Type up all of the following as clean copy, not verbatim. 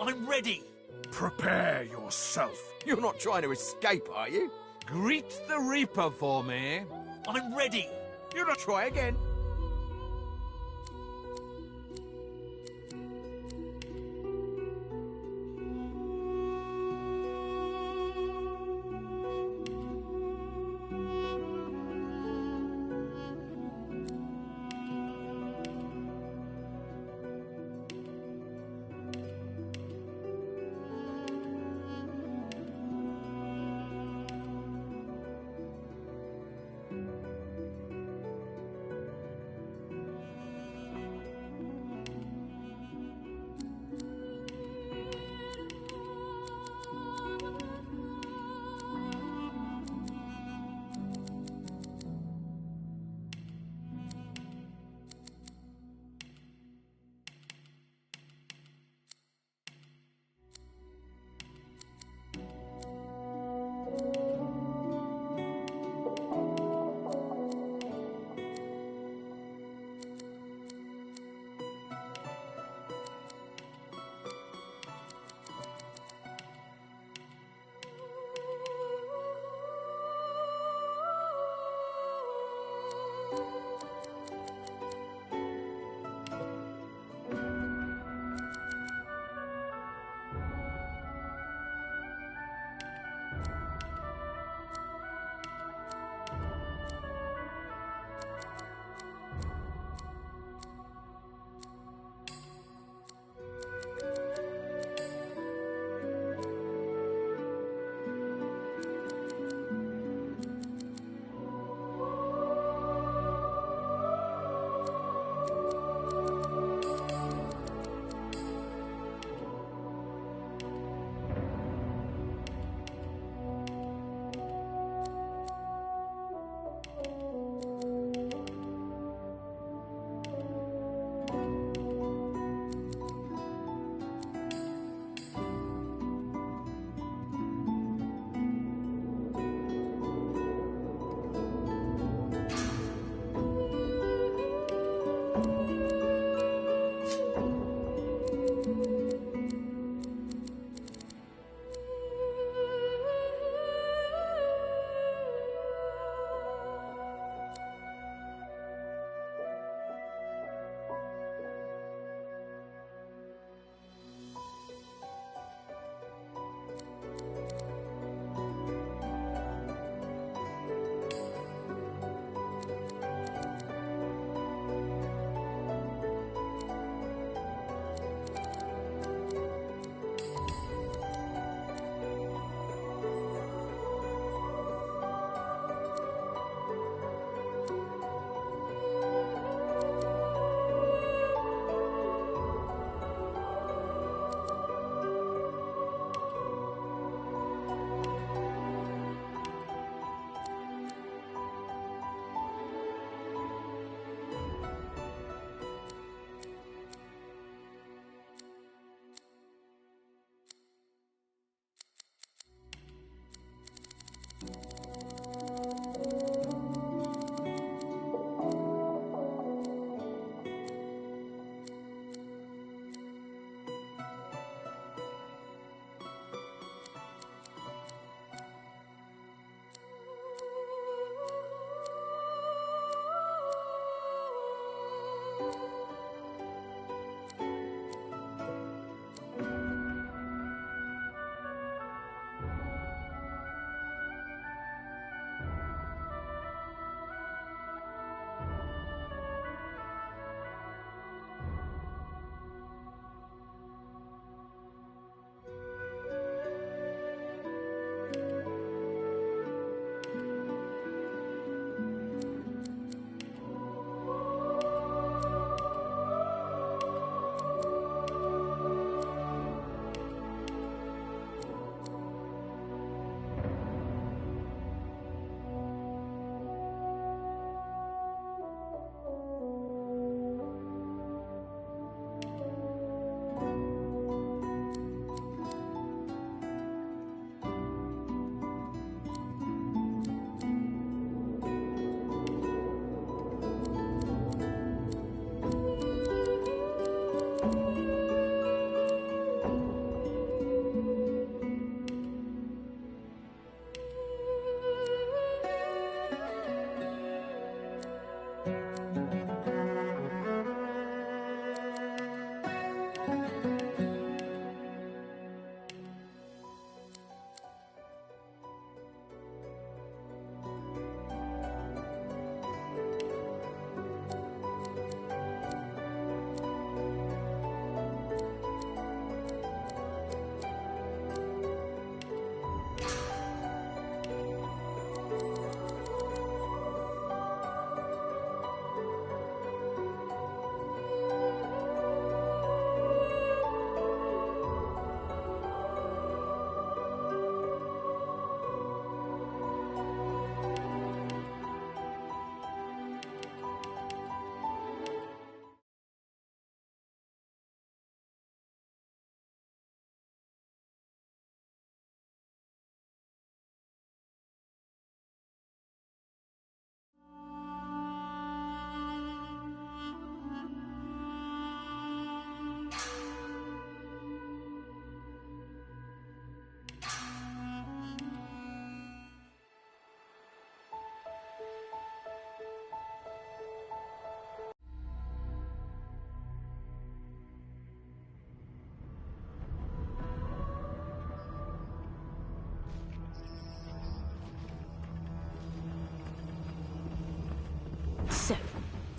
I'm ready. Prepare yourself. You're not trying to escape, are you? Greet the Reaper for me. I'm ready. You're not. Try again.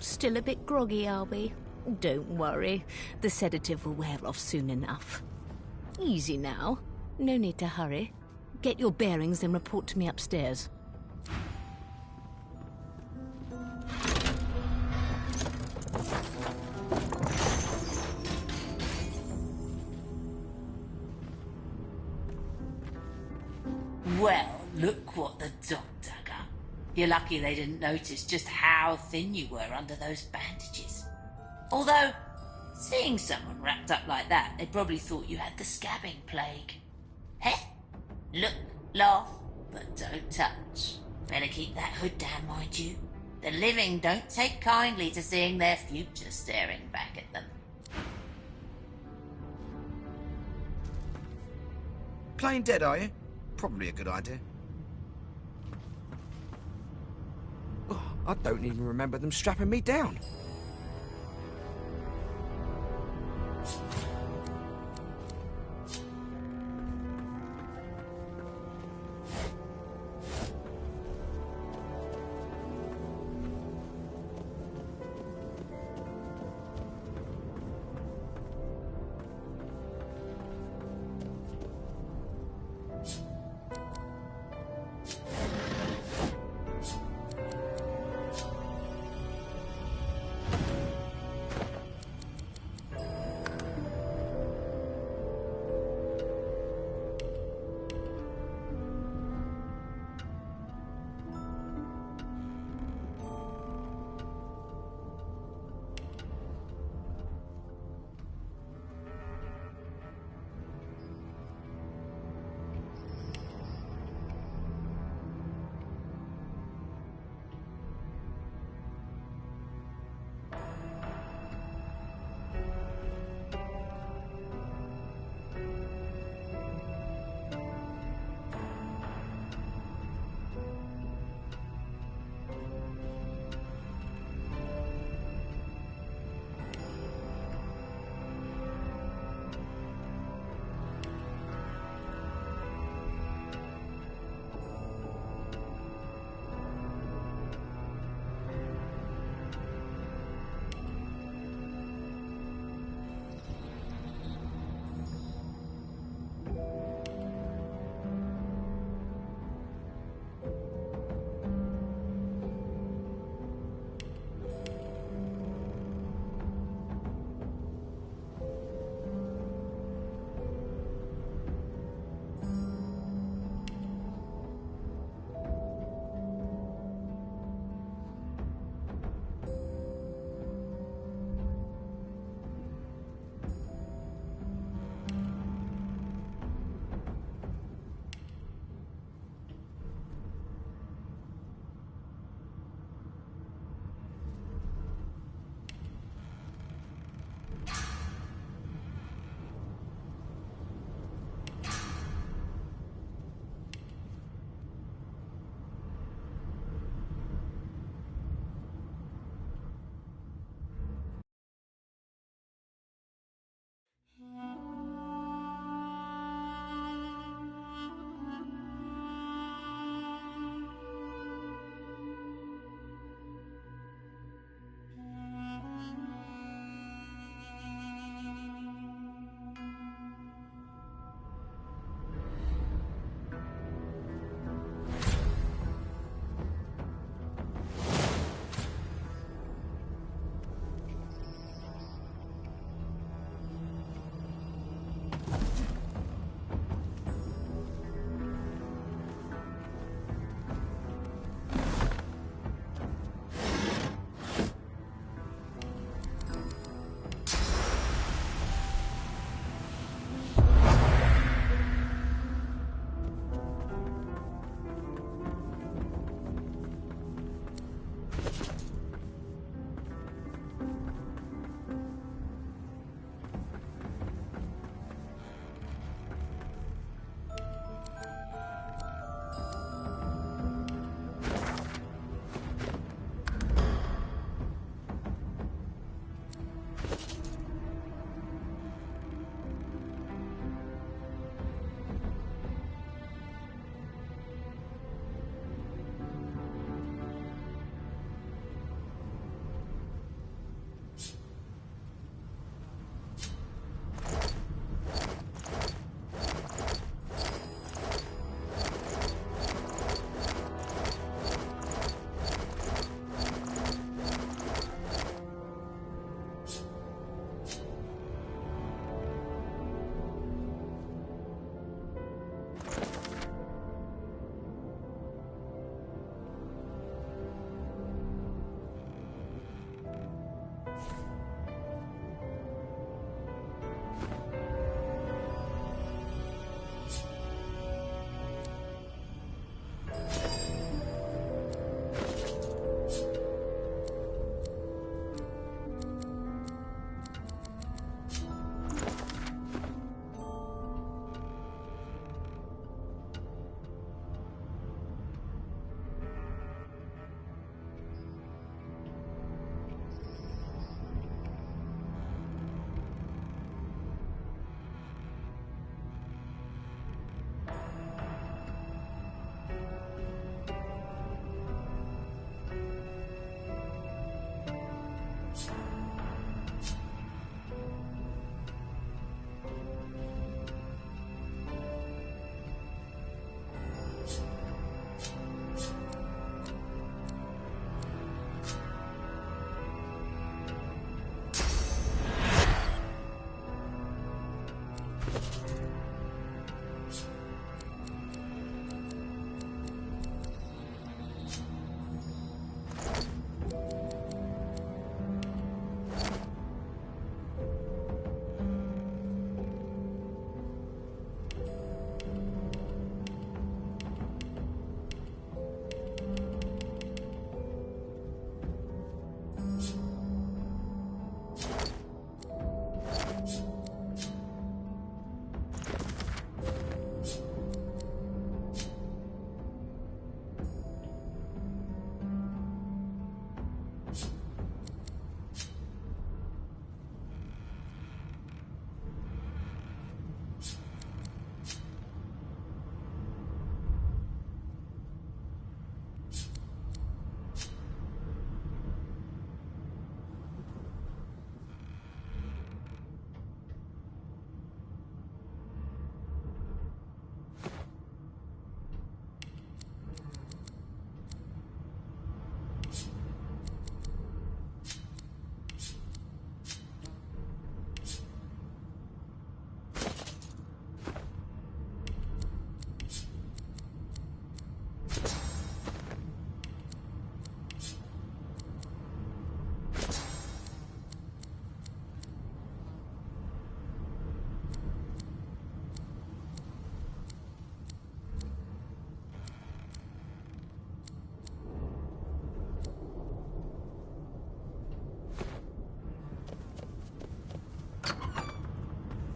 Still a bit groggy, are we? Don't worry. The sedative will wear off soon enough. Easy now. No need to hurry. Get your bearings and report to me upstairs. Well, look what the doc dug up. You're lucky they didn't notice just how thin you were under those bandages. Although, seeing someone wrapped up like that, they probably thought you had the scabbing plague. Heh? Look, laugh, but don't touch. Better keep that hood down, mind you. The living don't take kindly to seeing their future staring back at them. Playing dead, are you? Probably a good idea. Oh, I don't even remember them strapping me down.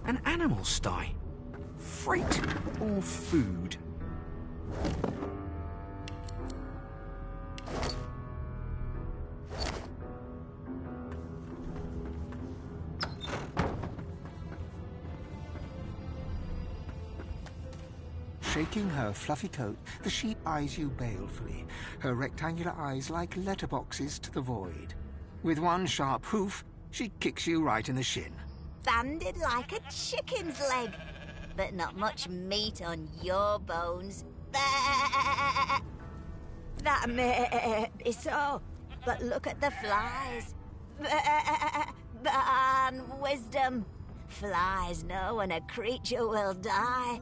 An animal sty. Freight or food? Shaking her fluffy coat, the sheep eyes you balefully, her rectangular eyes like letterboxes to the void. With one sharp hoof, she kicks you right in the shin. Banded like a chicken's leg, but not much meat on your bones. That may be so, but look at the flies. Ban wisdom. Flies know when a creature will die.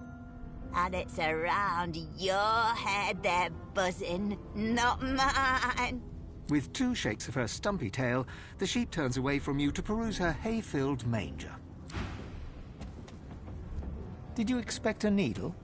And it's around your head they're buzzing, not mine. With two shakes of her stumpy tail, the sheep turns away from you to peruse her hay-filled manger. Did you expect a needle?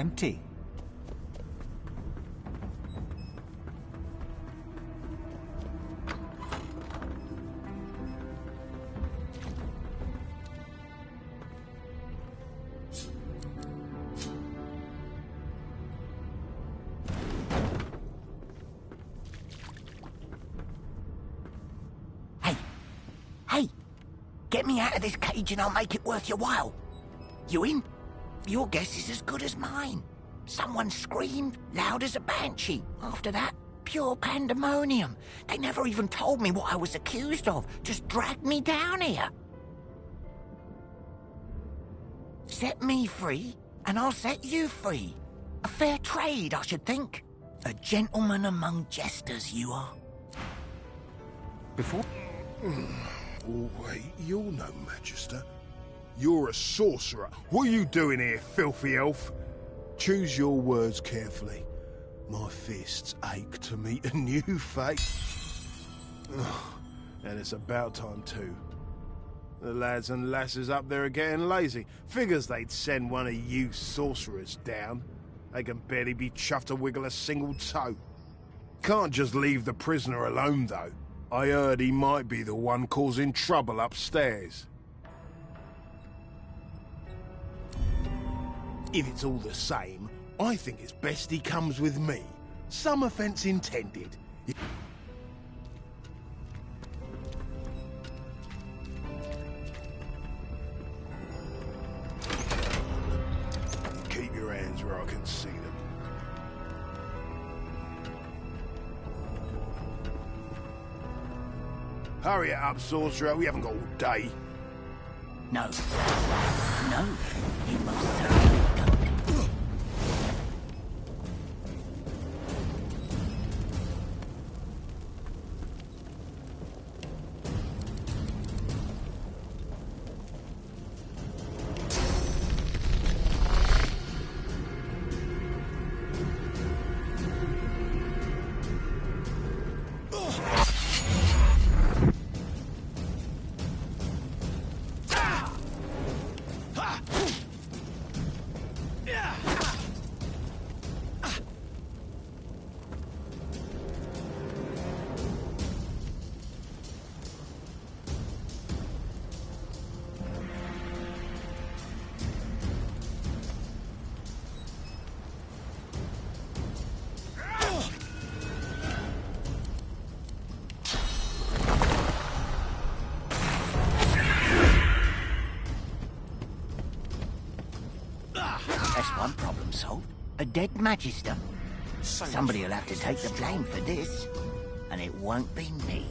empty. Hey! Get me out of this cage and I'll make it worth your while. You in? Your guess is as good as mine. Someone screamed loud as a banshee. After that, pure pandemonium. They never even told me what I was accused of. Just dragged me down here. Set me free, and I'll set you free. A fair trade, I should think. A gentleman among jesters, you are. Before... Oh, wait, you're no magister. You're a sorcerer. What are you doing here, filthy elf? Choose your words carefully. My fists ache to meet a new fate. And it's about time, too. The lads and lasses up there are getting lazy. Figures they'd send one of you sorcerers down. They can barely be chuffed to wiggle a single toe. Can't just leave the prisoner alone, though. I heard he might be the one causing trouble upstairs. If it's all the same, I think it's best he comes with me. Some offence intended. Keep your hands where I can see them. Hurry it up, sorcerer. We haven't got all day. No. No, he most certainly don't. That's one problem solved. A dead magister. Somebody will have to take the blame for this, and it won't be me.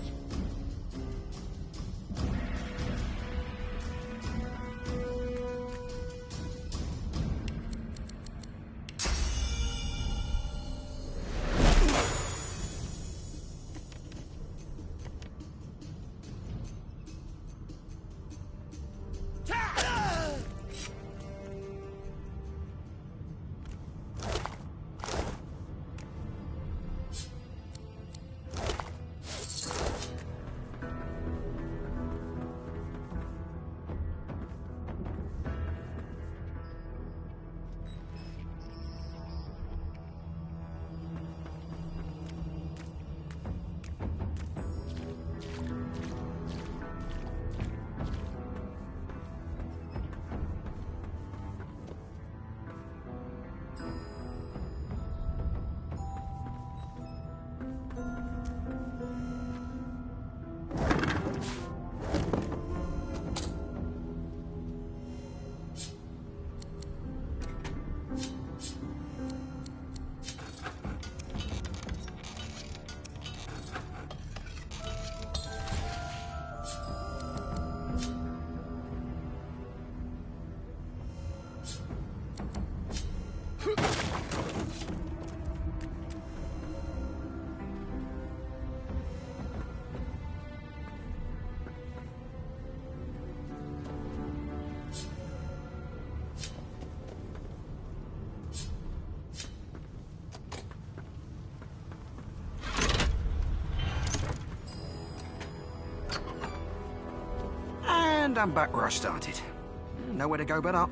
And I'm back where I started. Nowhere to go but up.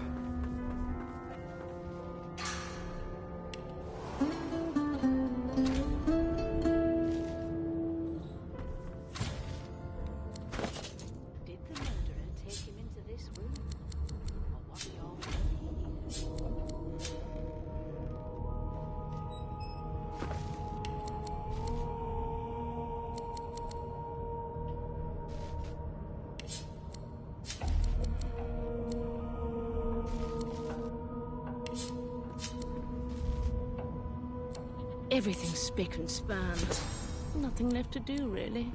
Everything's spick and span. Nothing left to do, really.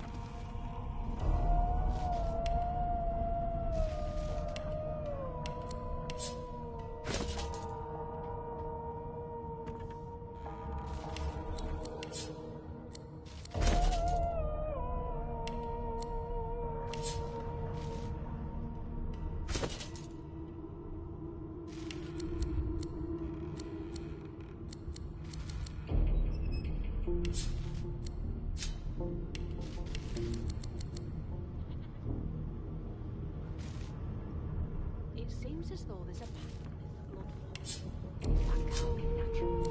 It seems as though there's a pattern in the blood flow. That can't be natural.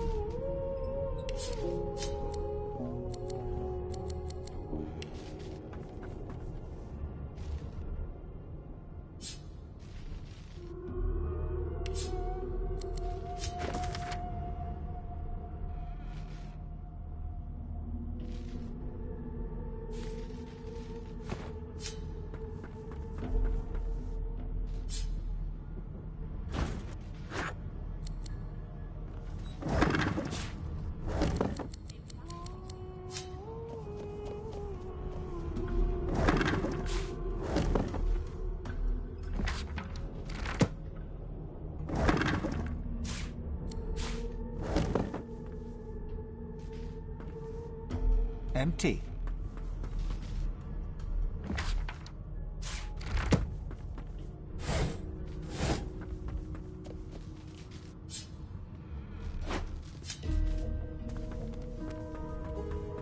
Empty.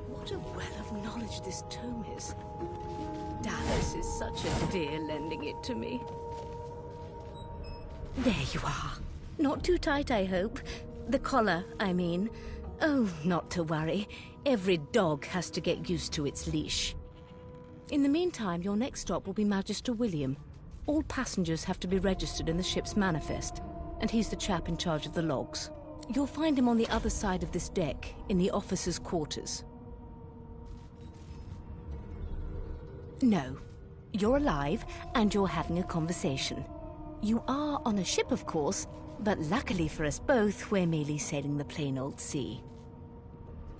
What a well of knowledge this tome is. Dallas is such a dear lending it to me. There you are. Not too tight, I hope. The collar, I mean. Oh, not to worry. Every dog has to get used to its leash. In the meantime, your next stop will be Magister William. All passengers have to be registered in the ship's manifest, and he's the chap in charge of the logs. You'll find him on the other side of this deck, in the officers' quarters. No, you're alive, and you're having a conversation. You are on a ship, of course, but luckily for us both, we're merely sailing the plain old sea.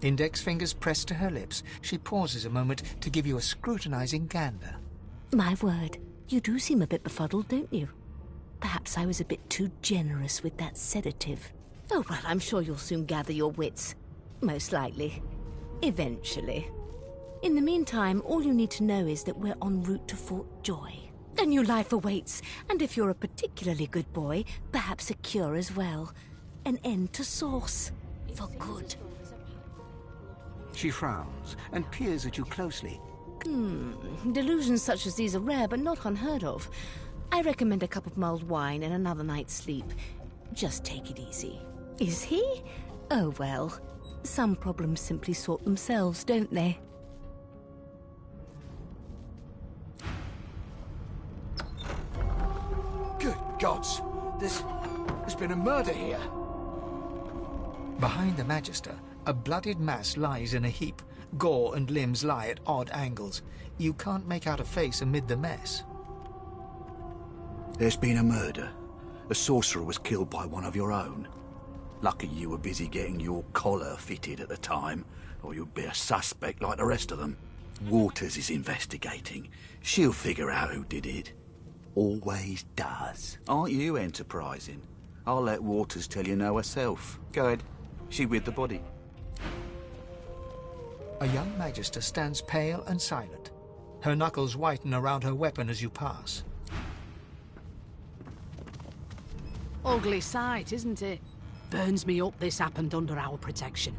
Index fingers pressed to her lips, she pauses a moment to give you a scrutinizing gander. My word, you do seem a bit befuddled, don't you? Perhaps I was a bit too generous with that sedative. Oh, well, I'm sure you'll soon gather your wits. Most likely. Eventually. In the meantime, all you need to know is that we're en route to Fort Joy. A new life awaits, and if you're a particularly good boy, perhaps a cure as well. An end to Sauce. For good. She frowns and peers at you closely. Delusions such as these are rare, but not unheard of. I recommend a cup of mulled wine and another night's sleep. Just take it easy. Is he? Oh, well. Some problems simply sort themselves, don't they? Good gods! There's been a murder here. Behind the Magister, a bloodied mass lies in a heap. Gore and limbs lie at odd angles. You can't make out a face amid the mess. There's been a murder. A sorcerer was killed by one of your own. Lucky you were busy getting your collar fitted at the time, or you'd be a suspect like the rest of them. Waters is investigating. She'll figure out who did it. Always does. Aren't you enterprising? I'll let Waters tell you no herself. Go ahead. She with the body. A young Magister stands pale and silent. Her knuckles whiten around her weapon as you pass. Ugly sight, isn't it? Burns me up this happened under our protection.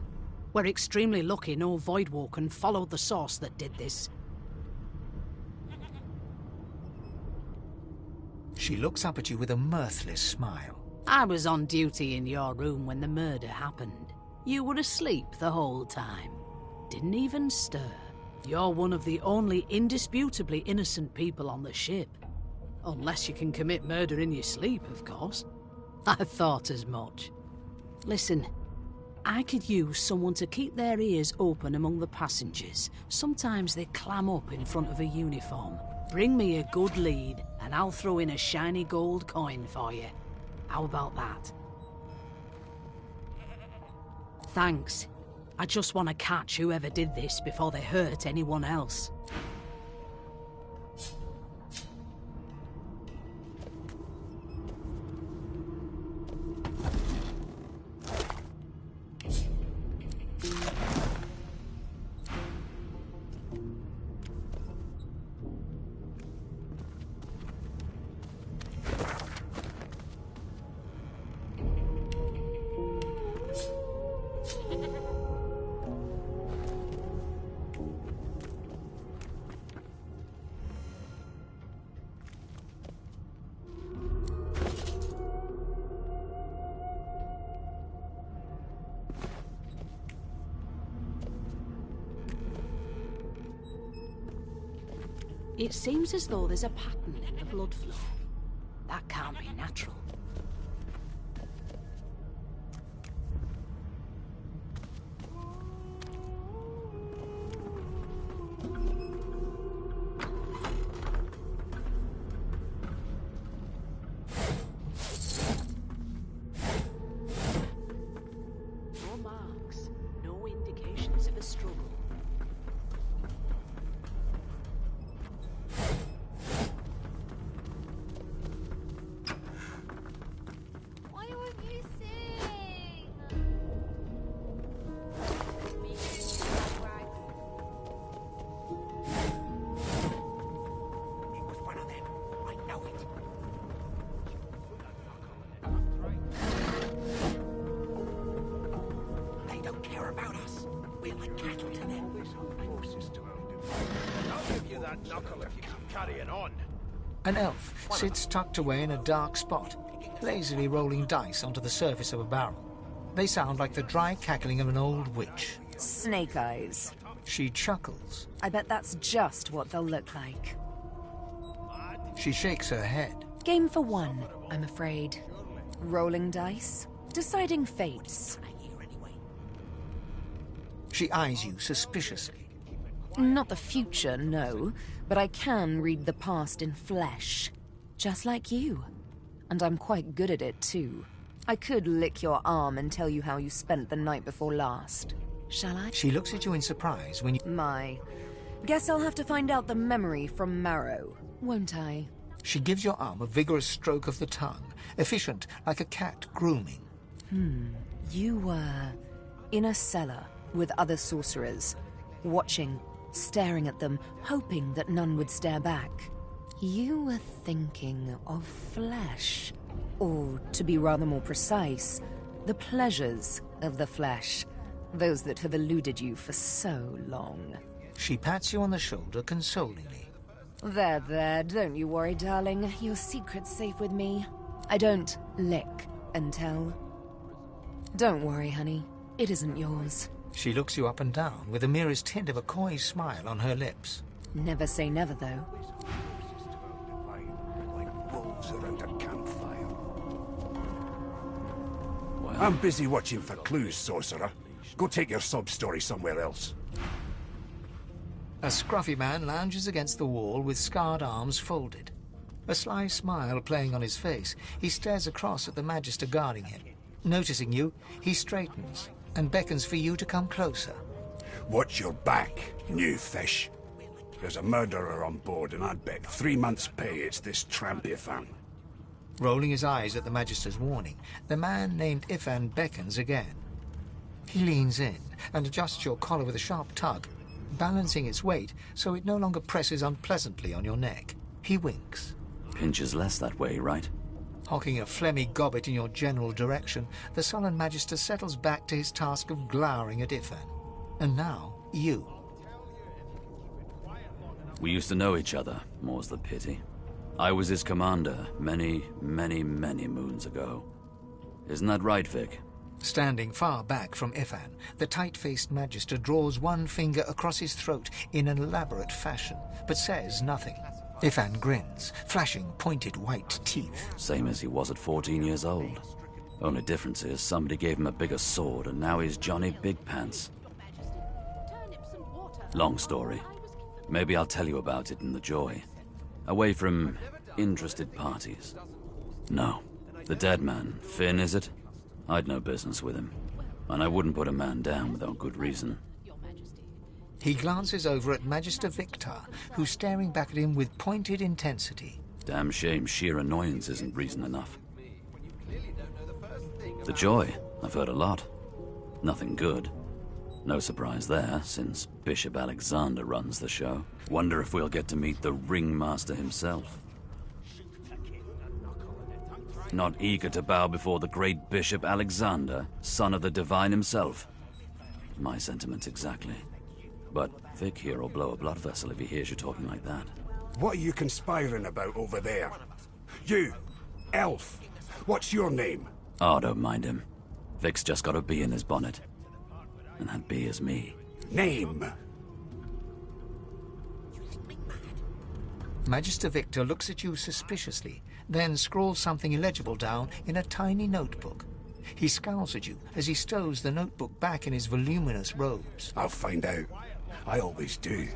We're extremely lucky no Voidwalker followed the source that did this. She looks up at you with a mirthless smile. I was on duty in your room when the murder happened. You were asleep the whole time. Didn't even stir. You're one of the only indisputably innocent people on the ship. Unless you can commit murder in your sleep, of course. I thought as much. Listen, I could use someone to keep their ears open among the passengers. Sometimes they clam up in front of a uniform. Bring me a good lead, and I'll throw in a shiny gold coin for you. How about that? Thanks. I just want to catch whoever did this before they hurt anyone else. It seems as though there's a pattern in the blood flow. That can't be natural. No marks, no indications of a struggle. An elf sits tucked away in a dark spot, lazily rolling dice onto the surface of a barrel. They sound like the dry cackling of an old witch. Snake eyes. She chuckles. I bet that's just what they'll look like. She shakes her head. Game for one, I'm afraid. Rolling dice, deciding fates. She eyes you suspiciously. Not the future, no, but I can read the past in flesh. Just like you. And I'm quite good at it, too. I could lick your arm and tell you how you spent the night before last. Shall I? She looks at you in surprise when you... My. Guess I'll have to find out the memory from Marrow, won't I? She gives your arm a vigorous stroke of the tongue, efficient like a cat grooming. You were in a cellar with other sorcerers, watching, staring at them, hoping that none would stare back. You were thinking of flesh. Or, to be rather more precise, the pleasures of the flesh. Those that have eluded you for so long. She pats you on the shoulder consolingly. There, don't you worry, darling. Your secret's safe with me. I don't lick and tell. Don't worry, honey. It isn't yours. She looks you up and down with the merest hint of a coy smile on her lips. Never say never, though. Like wolves around a campfire. I'm busy watching for clues, sorcerer. Go take your sub-story somewhere else. A scruffy man lounges against the wall with scarred arms folded. A sly smile playing on his face, he stares across at the Magister guarding him. Noticing you, he straightens and beckons for you to come closer. Watch your back, new fish. There's a murderer on board, and I'd bet 3 months' pay it's this tramp Ifan. Rolling his eyes at the Magister's warning, the man named Ifan beckons again. He leans in and adjusts your collar with a sharp tug, balancing its weight so it no longer presses unpleasantly on your neck. He winks. Pinches less that way, right? Hocking a phlegmy gobbet in your general direction, the sullen Magister settles back to his task of glowering at Ifan. And now, you. We used to know each other, more's the pity. I was his commander many, many, many moons ago. Isn't that right, Vic? Standing far back from Ifan, the tight-faced Magister draws one finger across his throat in an elaborate fashion, but says nothing. Ifan grins, flashing pointed white teeth. Same as he was at 14 years old. Only difference is somebody gave him a bigger sword and now he's Johnny Big Pants. Long story. Maybe I'll tell you about it in the Joy. Away from interested parties. No. The dead man, Finn, is it? I'd no business with him. And I wouldn't put a man down without good reason. He glances over at Magister Victor, who's staring back at him with pointed intensity. Damn shame sheer annoyance isn't reason enough. The Joy, I've heard a lot. Nothing good. No surprise there, since Bishop Alexander runs the show. Wonder if we'll get to meet the ringmaster himself. Not eager to bow before the great Bishop Alexander, son of the Divine himself. My sentiments exactly. But Vic here will blow a blood vessel if he hears you talking like that. What are you conspiring about over there? You, elf, what's your name? Oh, don't mind him. Vic's just got a bee in his bonnet. And that bee is me. Name? Magister Victor looks at you suspiciously, then scrawls something illegible down in a tiny notebook. He scowls at you as he stows the notebook back in his voluminous robes. I'll find out. I always do.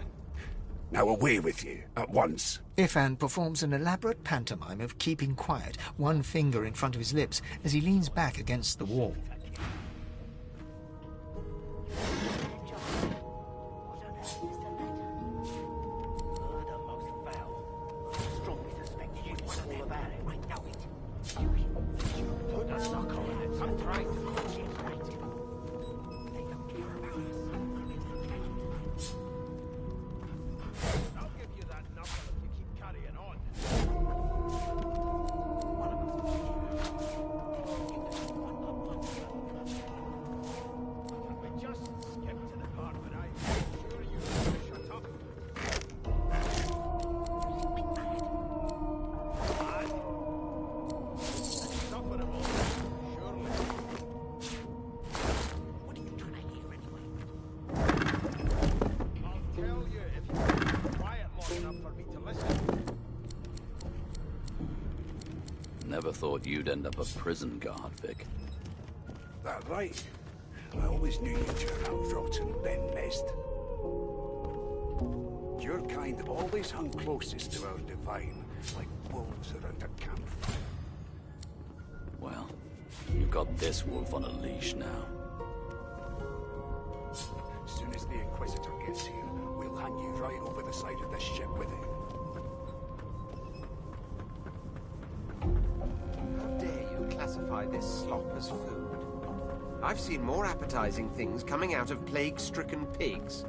Now away with you, at once. Ifan performs an elaborate pantomime of keeping quiet, one finger in front of his lips, as he leans back against the wall. Never thought you'd end up a prison guard, Vic. That right? I always knew you'd turn out rotten, Ben Nest. Your kind always hung closest to our divine, like wolves around a campfire. Well, you've got this wolf on a leash now. As soon as the Inquisitor gets here, we'll hang you right over the side of the ship with it. Classify this slop as food. I've seen more appetizing things coming out of plague-stricken pigs.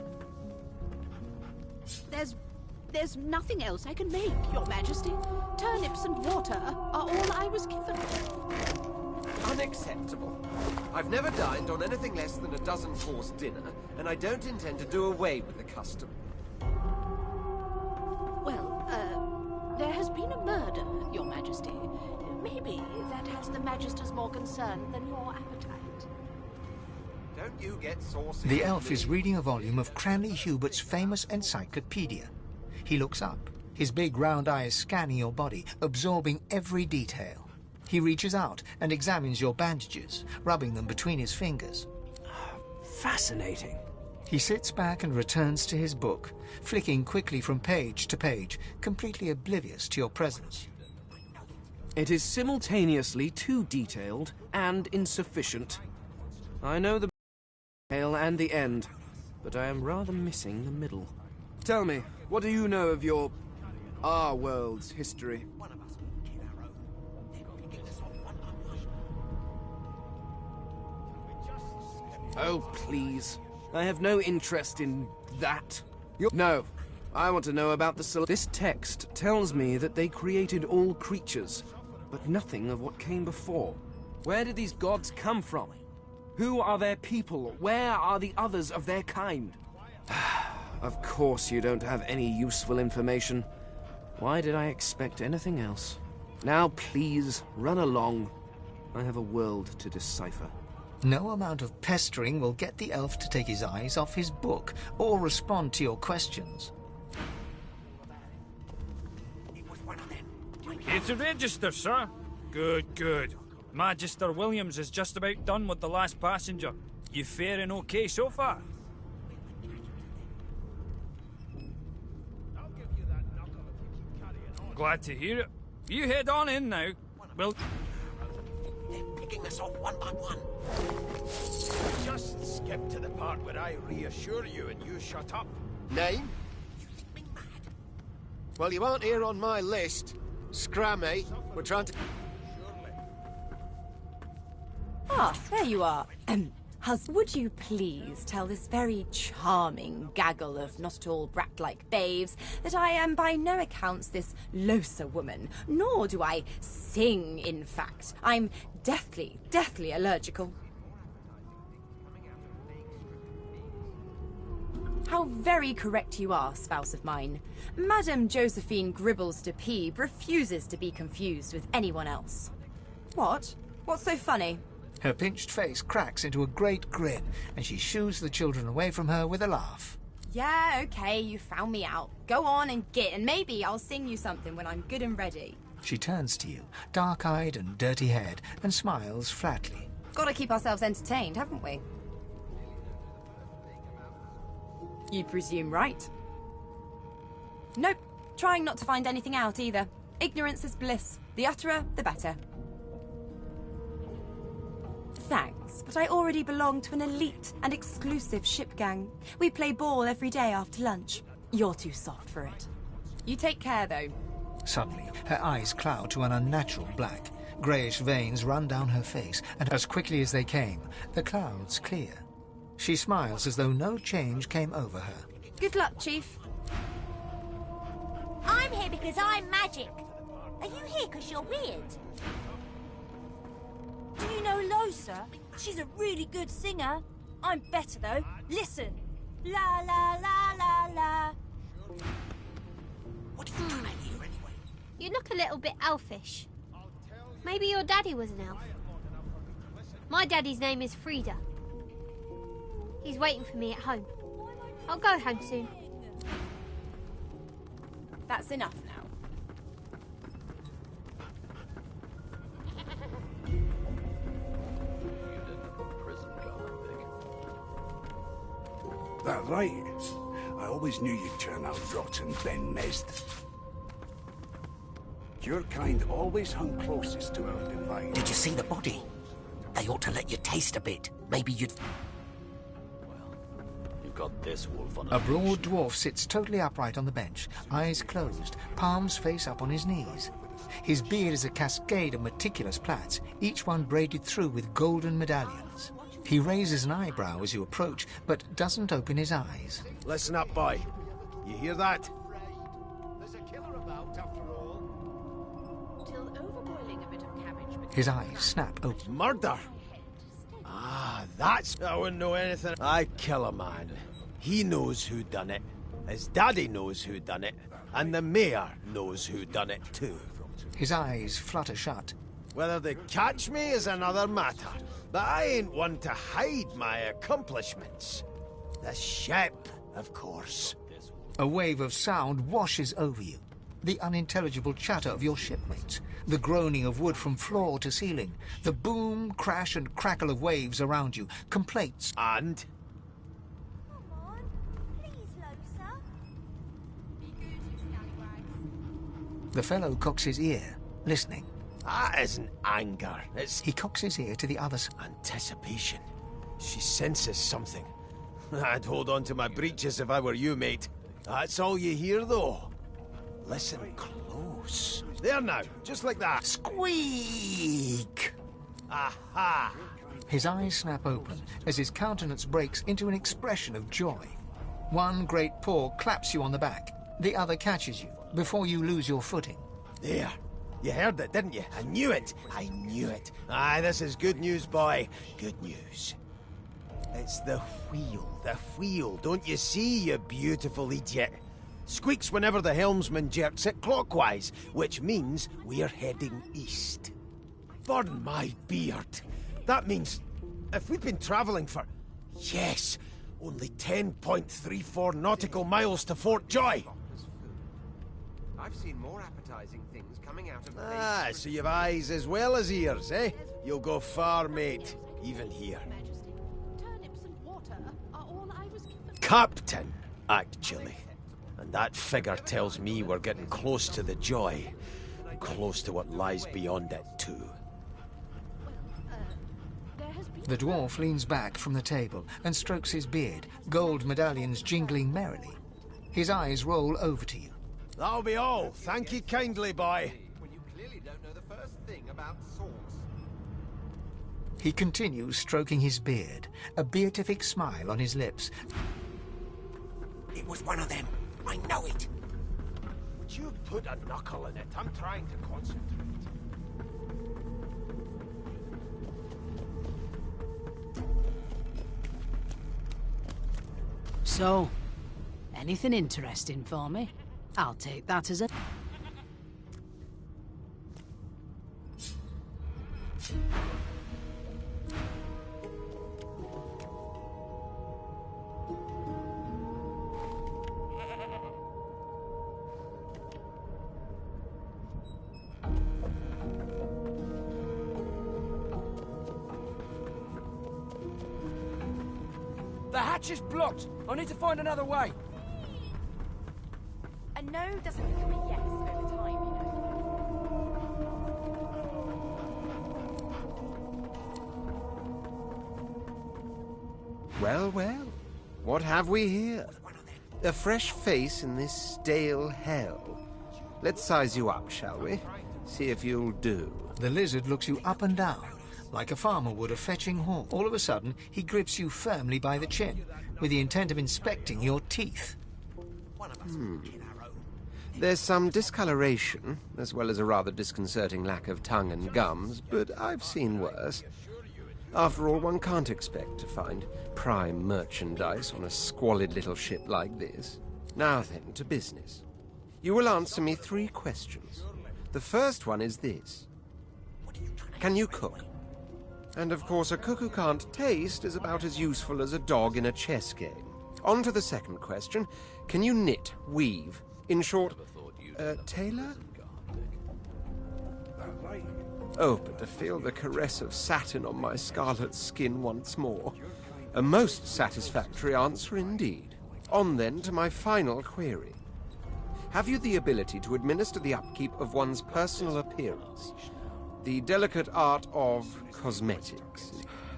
There's nothing else I can make, Your Majesty. Turnips and water are all I was given. Unacceptable. I've never dined on anything less than a dozen-course dinner, and I don't intend to do away with the custom. Well, there has been a murder, Your Majesty. Maybe that has the Magisters more concerned than your appetite. Don't you get saucy? The elf is reading a volume of Cranley Hubert's famous encyclopedia. He looks up, his big round eyes scanning your body, absorbing every detail. He reaches out and examines your bandages, rubbing them between his fingers. Fascinating. He sits back and returns to his book, flicking quickly from page to page, completely oblivious to your presence. It is simultaneously too detailed and insufficient. I know the tale and the end, but I am rather missing the middle. Tell me, what do you know of our world's history? Oh, please. I have no interest in that. No, I want to know about the... This text tells me that they created all creatures, but nothing of what came before. Where did these gods come from? Who are their people? Where are the others of their kind? Of course you don't have any useful information. Why did I expect anything else? Now please, run along. I have a world to decipher. No amount of pestering will get the elf to take his eyes off his book or respond to your questions. It's a register, sir. Good, good. Magister Williams is just about done with the last passenger. You faring okay so far? Glad to hear it. You head on in now. Well... They're picking us off one by one. Just skip to the part where I reassure you and you shut up. Name? Well, you aren't here on my list. Scrammy, we're trying to... Ah, there you are. Would you please tell this very charming gaggle of not-at-all brat-like babes that I am by no accounts this Losa woman, nor do I sing, in fact. I'm deathly allergical. How very correct you are, spouse of mine. Madame Josephine Gribbles de Peeb refuses to be confused with anyone else. What? What's so funny? Her pinched face cracks into a great grin, and she shoos the children away from her with a laugh. Yeah, okay, you found me out. Go on and git, and maybe I'll sing you something when I'm good and ready. She turns to you, dark-eyed and dirty-haired, and smiles flatly. Gotta keep ourselves entertained, haven't we? You presume right. Nope, trying not to find anything out either. Ignorance is bliss. The utterer, the better. Thanks, but I already belong to an elite and exclusive ship gang. We play ball every day after lunch. You're too soft for it. You take care, though. Suddenly, her eyes cloud to an unnatural black. Greyish veins run down her face, and as quickly as they came, the clouds clear. She smiles as though no change came over her. Good luck, Chief. I'm here because I'm magic. Are you here because you're weird? Do you know Losa? She's a really good singer. I'm better, though. Listen. La la la la la. What are you trying to hear anyway? You look a little bit elfish. Maybe your daddy was an elf. My daddy's name is Frida. He's waiting for me at home. I'll go home soon. That's enough now. That right? I always knew you'd turn out rotten, Ben Mesd. Your kind always hung closest to our divine. Did you see the body? They ought to let you taste a bit. Maybe you'd... You've got this wolf on A broad dwarf sits totally upright on the bench, eyes closed, palms face up on his knees. His beard is a cascade of meticulous plaits, each one braided through with golden medallions. He raises an eyebrow as you approach, but doesn't open his eyes. Listen up, boy. You hear that? There's a killer about, after all. Till overboiling a bit of cabbage. His eyes snap open. Murder? Ah, that's... I wouldn't know anything. I kill a man. He knows who done it. His daddy knows who done it. And the mayor knows who done it too. His eyes flutter shut. Whether they catch me is another matter. But I ain't one to hide my accomplishments. The ship, of course. A wave of sound washes over you. The unintelligible chatter of your shipmates, the groaning of wood from floor to ceiling, the boom, crash and crackle of waves around you, complaints. And? Come on, please, Losa. The fellow cocks his ear, listening. That isn't anger, it's... He cocks his ear to the other side. Anticipation. She senses something. I'd hold on to my breeches if I were you, mate. That's all you hear, though. Listen close. There now, just like that. Squeak! Aha! His eyes snap open as his countenance breaks into an expression of joy. One great paw claps you on the back. The other catches you before you lose your footing. There. You heard it, didn't you? I knew it. I knew it. Aye, this is good news, boy. Good news. It's the wheel. The wheel. Don't you see, you beautiful idiot? Squeaks whenever the helmsman jerks it clockwise, which means we're heading east. Burn my beard. That means if we'd been travelling for, yes, only 10.34 nautical miles to Fort Joy. I've seen more appetizing things coming out of... Ah, so you've eyes as well as ears, eh? You'll go far, mate. Even here. Turnips and water are all I was given. Captain, actually. And that figure tells me we're getting close to the joy. Close to what lies beyond it, too. The dwarf leans back from the table and strokes his beard, gold medallions jingling merrily. His eyes roll over to you. That'll be all. Thank you kindly, boy. When you clearly don't know the first thing about sauce. He continues stroking his beard, a beatific smile on his lips. It was one of them. I know it. Would you put a knuckle in it? I'm trying to concentrate. So, anything interesting for me? I'll take that as a... The hatch is blocked. I need to find another way. A no doesn't become a yes over time, you know. Well, well. What have we here? A fresh face in this stale hell. Let's size you up, shall we? See if you'll do. The lizard looks you up and down, like a farmer would a fetching horse. All of a sudden, he grips you firmly by the chin, with the intent of inspecting your teeth. There's some discoloration, as well as a rather disconcerting lack of tongue and gums, but I've seen worse. After all, one can't expect to find prime merchandise on a squalid little ship like this. Now then, to business. You will answer me 3 questions. The first one is this. Can you cook? And of course, a cook who can't taste is about as useful as a dog in a chess game. On to the second question. Can you knit, weave? In short, tailor? Oh, but to feel the caress of satin on my scarlet skin once more. A most satisfactory answer indeed. On then to my final query. Have you the ability to administer the upkeep of one's personal appearance? The delicate art of cosmetics.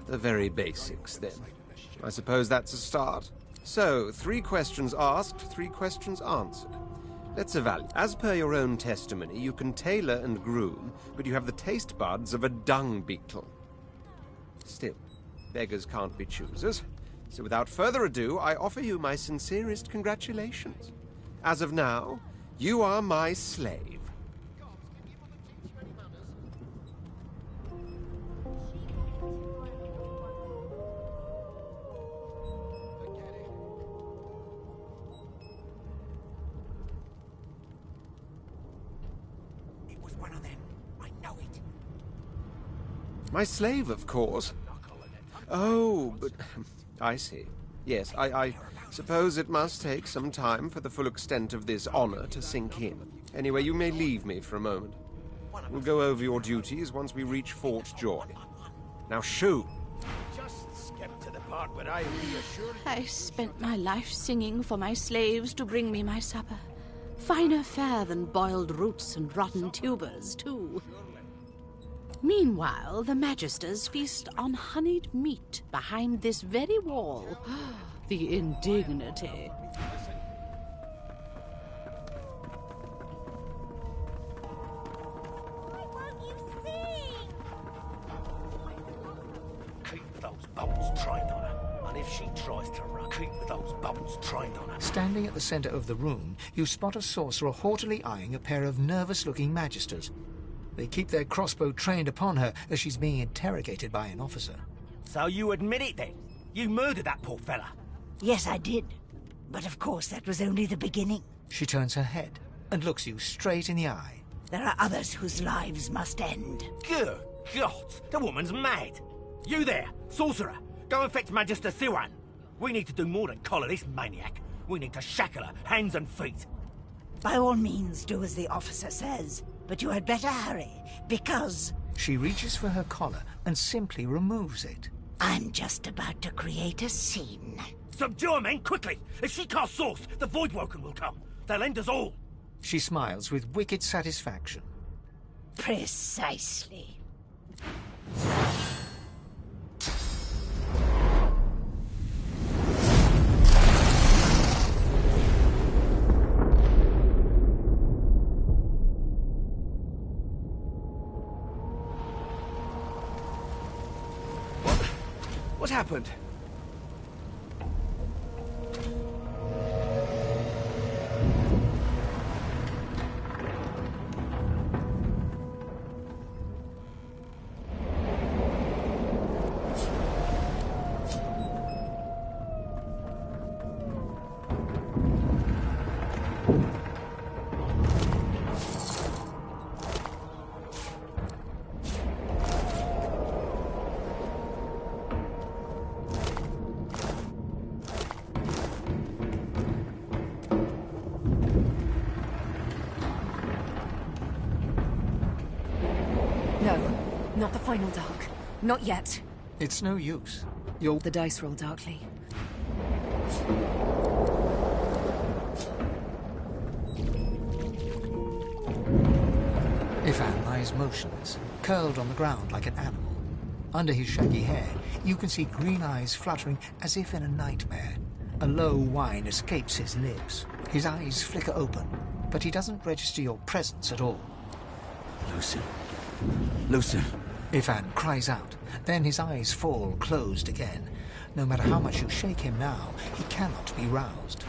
The very basics, then. I suppose that's a start. So, 3 questions asked, 3 questions answered. Let's evaluate. As per your own testimony, you can tailor and groom, but you have the taste buds of a dung beetle. Still, beggars can't be choosers. So without further ado, I offer you my sincerest congratulations. As of now, you are my slave. My slave, of course. Oh, but... I see. Yes, I suppose it must take some time for the full extent of this honor to sink in. Anyway, you may leave me for a moment. We'll go over your duties once we reach Fort Joy. Now, shoo! Just skip to the part where I reassure you. I spent my life singing for my slaves to bring me my supper. Finer fare than boiled roots and rotten tubers, too. Meanwhile, the Magisters feast on honeyed meat behind this very wall. The indignity. Keep those bolts trained on her. And if she tries to run, keep those bolts trained on her. Standing at the center of the room, you spot a sorcerer haughtily eyeing a pair of nervous-looking Magisters. They keep their crossbow trained upon her as she's being interrogated by an officer. So you admit it then? You murdered that poor fella? Yes, I did. But of course, that was only the beginning. She turns her head and looks you straight in the eye. There are others whose lives must end. Good God, the woman's mad. You there, sorcerer, go and fetch Magister Siwan. We need to do more than collar this maniac. We need to shackle her, hands and feet. By all means, do as the officer says. But you had better hurry, because... She reaches for her collar and simply removes it. I'm just about to create a scene. Subdue her, men, quickly! If she casts Source, the Voidwoken will come. They'll end us all. She smiles with wicked satisfaction. Precisely. What happened? Not the final dark. Not yet. It's no use. The dice roll darkly. Ifan lies motionless, curled on the ground like an animal. Under his shaggy hair, you can see green eyes fluttering as if in a nightmare. A low whine escapes his lips. His eyes flicker open, but he doesn't register your presence at all. Lucien. Lucien. Ifan cries out. Then his eyes fall closed again. No matter how much you shake him now, he cannot be roused.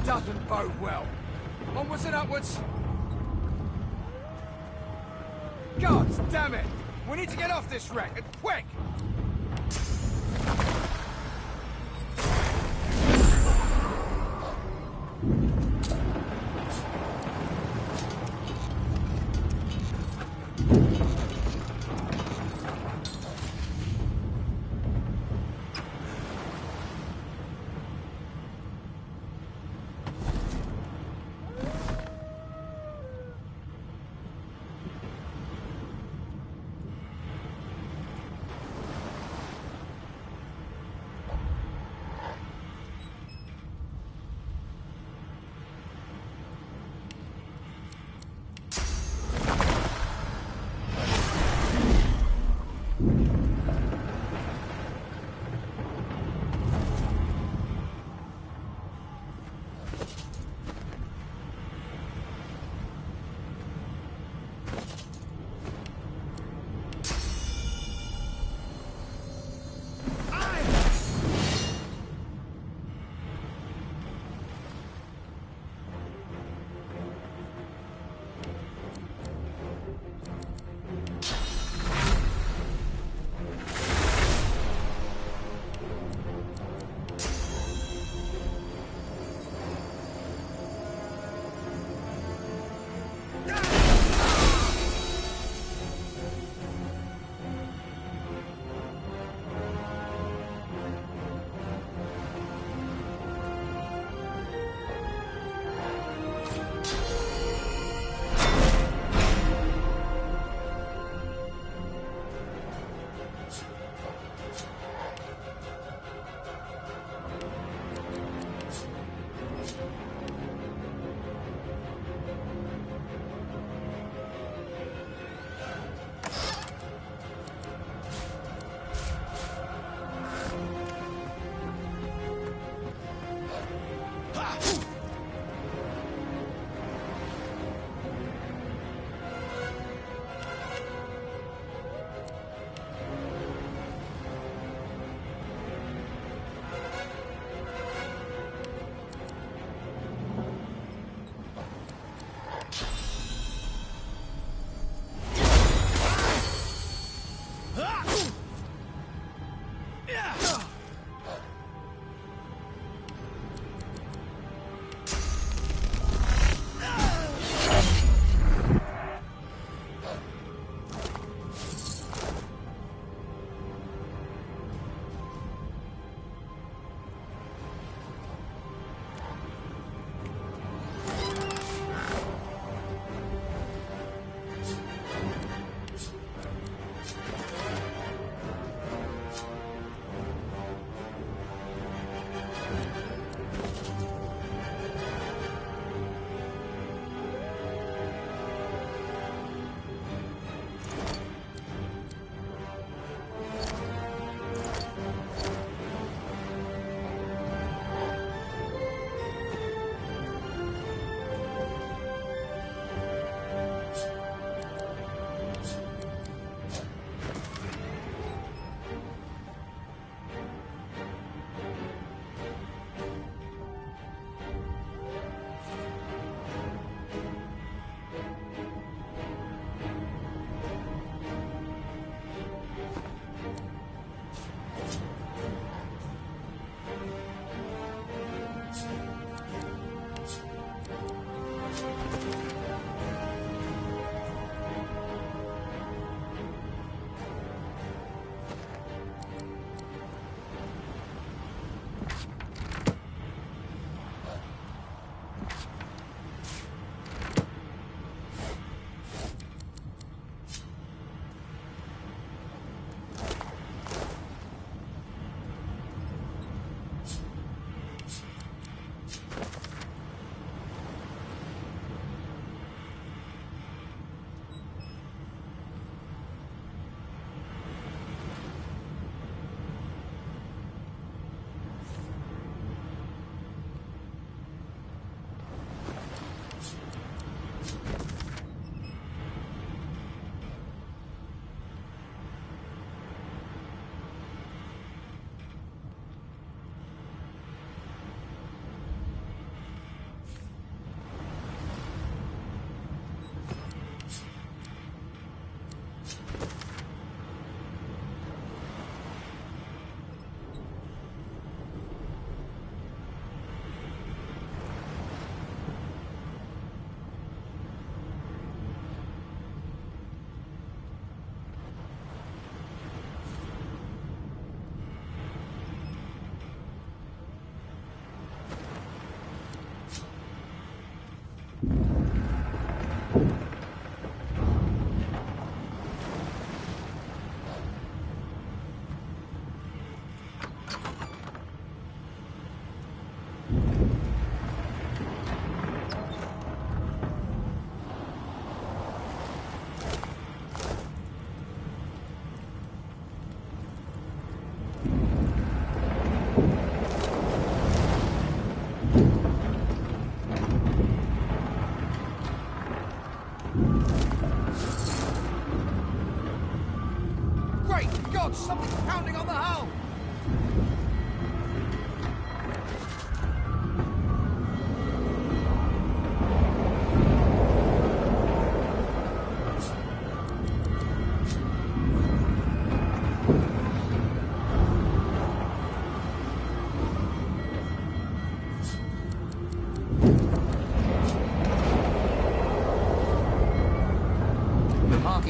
doesn't bode well. Onwards and upwards. God damn it! We need to get off this wreck, and quick!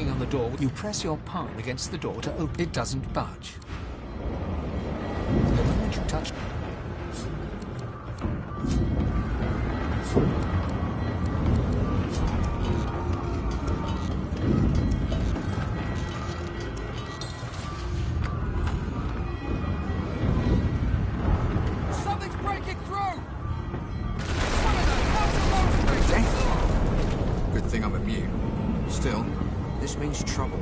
knocking on the door. You press your palm against the door to open. It doesn't budge. The moment you touch... Something's breaking through! What in the hell's the most Death? Good thing I'm immune. Still, this means trouble.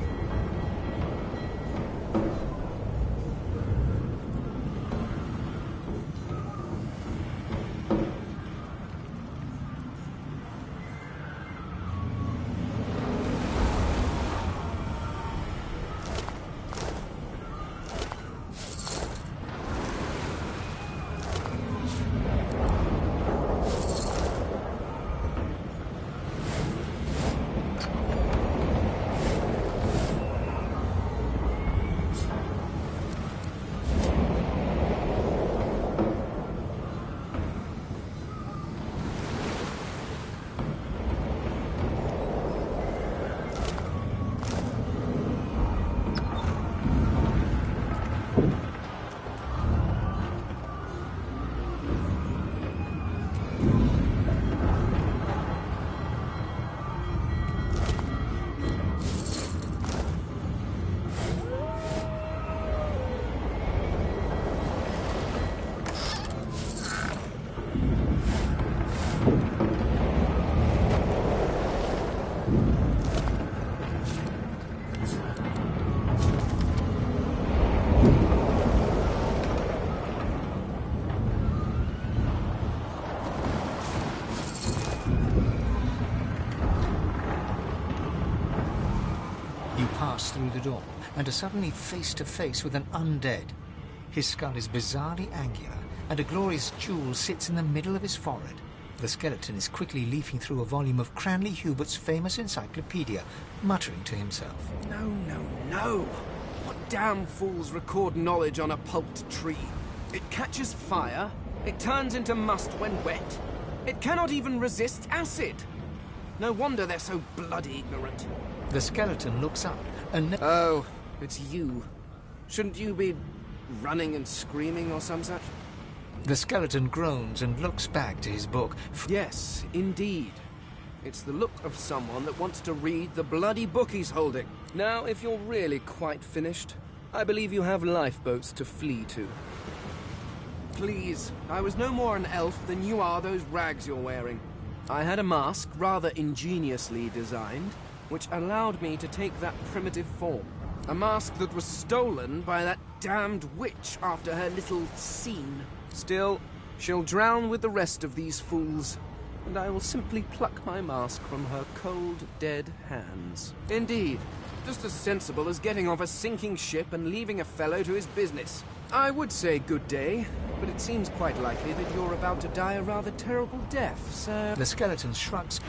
Through the door and are suddenly face to face with an undead. His skull is bizarrely angular and a glorious jewel sits in the middle of his forehead. The skeleton is quickly leafing through a volume of Cranley Hubert's famous encyclopedia, muttering to himself. No, no, no! What damn fools record knowledge on a pulped tree? It catches fire, it turns into must when wet. It cannot even resist acid. No wonder they're so bloody ignorant. The skeleton looks up and... Oh, it's you. Shouldn't you be running and screaming or some such? The skeleton groans and looks back to his book. Yes, indeed. It's the look of someone that wants to read the bloody book he's holding. Now, if you're really quite finished, I believe you have lifeboats to flee to. Please, I was no more an elf than you are those rags you're wearing. I had a mask, rather ingeniously designed, which allowed me to take that primitive form. A mask that was stolen by that damned witch after her little scene. Still, she'll drown with the rest of these fools, and I will simply pluck my mask from her cold, dead hands. Indeed, just as sensible as getting off a sinking ship and leaving a fellow to his business. I would say good day, but it seems quite likely that you're about to die a rather terrible death, sir. The skeleton shrugs.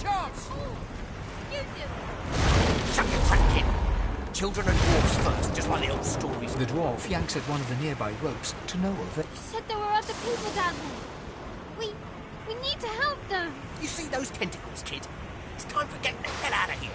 chance! You do. Shut your trap, kid. Children and dwarfs first, just like little stories. The dwarf yanks at one of the nearby ropes to know that... You said there were other people down there. We need to help them. You see those tentacles, kid? It's time for getting the hell out of here.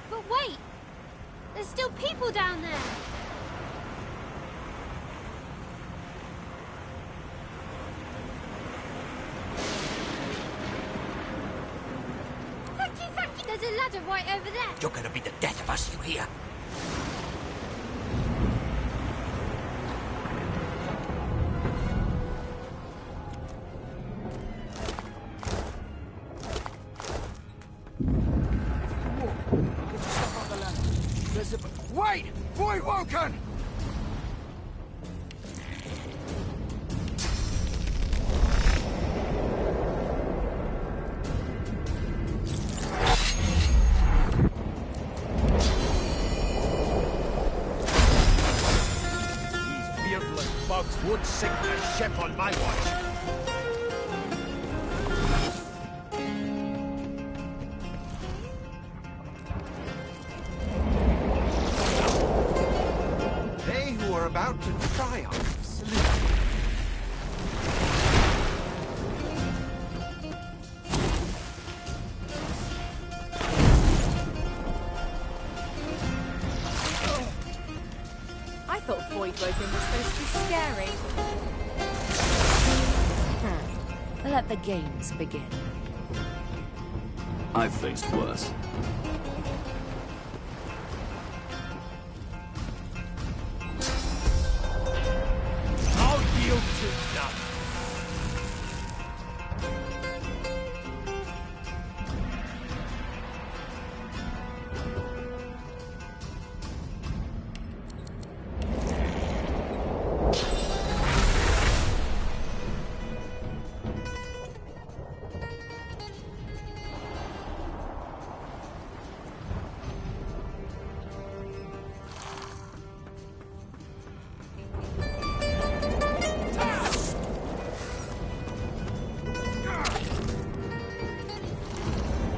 But wait! There's still people down there! Thank you! There's a ladder right over there! You're gonna be the death of us, you hear? Wait! Void Woken! These beardless bugs would sink the ship on my watch. About to triumph, salute. I thought Void Woken was supposed to be scary. Let the games begin. I've faced worse.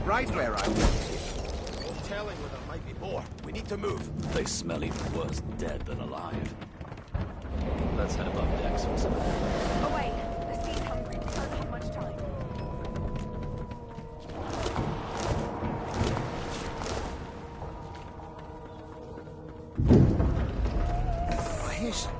Right where I want you. No telling where there might be more. We need to move. They smell even worse dead than alive. Let's head above decks for some. Away! The sea's hungry. We don't have much time. I hear something.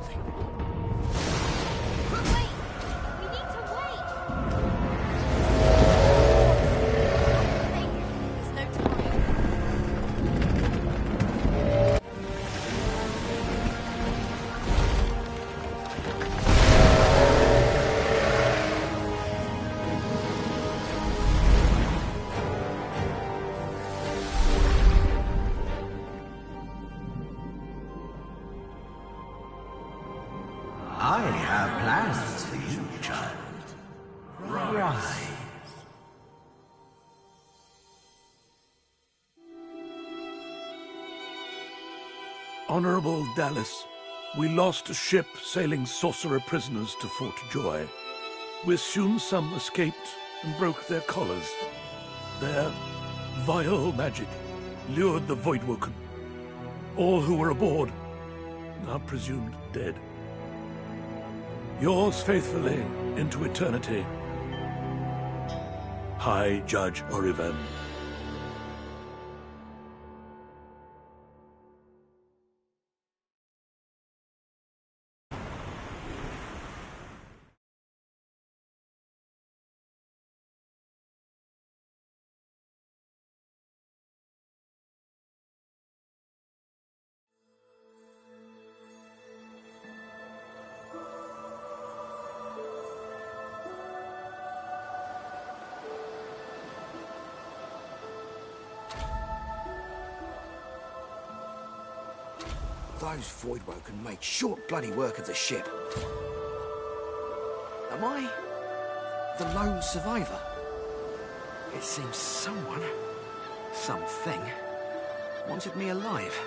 I have plans for you, child. Rise. Honorable Dallas, we lost a ship sailing sorcerer prisoners to Fort Joy. We assume some escaped and broke their collars. Their vile magic lured the Voidwoken. All who were aboard are presumed dead. Yours faithfully into eternity, High Judge Oriven. Those Voidwoken made short bloody work of the ship. Am I the lone survivor? It seems someone, something, wanted me alive.